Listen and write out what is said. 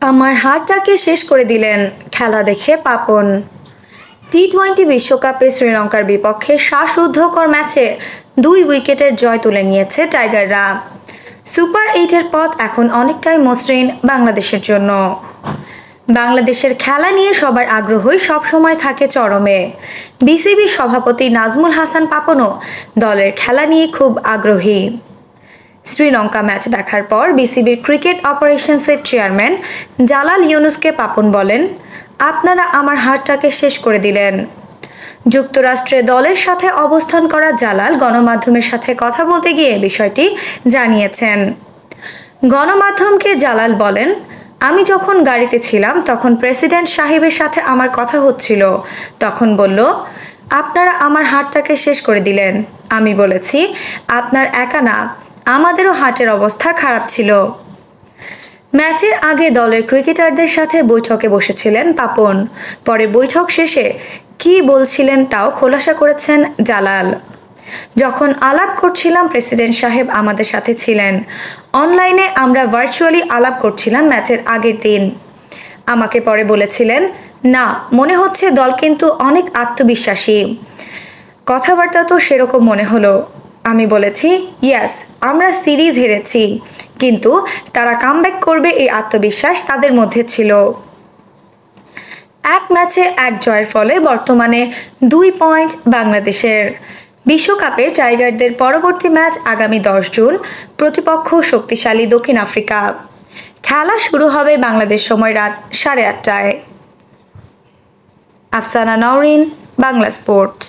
আমার হাতটাকে শেষ করে দিলেন খেলা দেখে পাপন। টি-20 বিশ্বকাপে শ্রীলঙ্কার বিপক্ষে শ্বাসরুদ্ধকর ম্যাচে 2 উইকেটের জয় তুলে নিয়েছে টাইগাররা। সুপার 8-এর পথ এখন অনেকটাই মসৃণ বাংলাদেশের জন্য। বাংলাদেশের খেলা নিয়ে সবার আগ্রহই সবসময় থাকে চরমে। বিসিবি সভাপতি নাজমুল হাসান পাপনও দলের খেলা নিয়ে খুব আগ্রহী। শ্রীলঙ্কা ম্যাচ দেখার পর বিসিবির ক্রিকেট অপারেশনসের চেয়ারম্যান জালাল ইউনুসকে পাপন বলেন, আপনারা আমার হাতটাকে শেষ করে দিলেন। যুক্তরাষ্ট্রে দলের সাথে অবস্থান করা জালাল গণমাধ্যমের সাথে কথা বলতে গিয়ে বিষয়টি জানিয়েছেন। গণমাধ্যমকে জালাল বলেন, আমি যখন গাড়িতে ছিলাম তখন প্রেসিডেন্ট সাহেবের সাথে আমার কথা হচ্ছিল। তখন বলল, আপনারা আমার হাতটাকে শেষ করে দিলেন। আমি বলেছি, আপনার একা না, আমাদেরও হার্টের অবস্থা খারাপ ছিল। ম্যাচের আগে দলের ক্রিকেটারদের সাথে বৈঠকে বসেছিলেন পাপন। পরে বৈঠক শেষে কী বলছিলেন তাও খোলাসা করেছেন জালাল। যখন আলাপ করছিলাম প্রেসিডেন্ট সাহেব আমাদের সাথে ছিলেন। অনলাইনে আমরা ভার্চুয়ালি আলাপ করছিলাম ম্যাচের আগের দিন। আমাকে পরে বলেছিলেন, না মনে হচ্ছে দল কিন্তু অনেক আত্মবিশ্বাসী। কথাবার্তা তো সেরকম মনে হলো। আমি বলেছি, ইয়েস আমরা সিরিজ হেরেছি, কিন্তু তারা কামব্যাক করবে এই আত্মবিশ্বাস তাদের মধ্যে ছিল। এক ম্যাচে 1 জয়ের ফলে বর্তমানে 2 পয়েন্ট বাংলাদেশের। বিশ্বকাপে টাইগারদের পরবর্তী ম্যাচ আগামী 10 জুন, প্রতিপক্ষ শক্তিশালী দক্ষিণ আফ্রিকা। খেলা শুরু হবে বাংলাদেশ সময় রাত 8:30টায়। আফসানা নওরিন, বাংলা স্পোর্টস।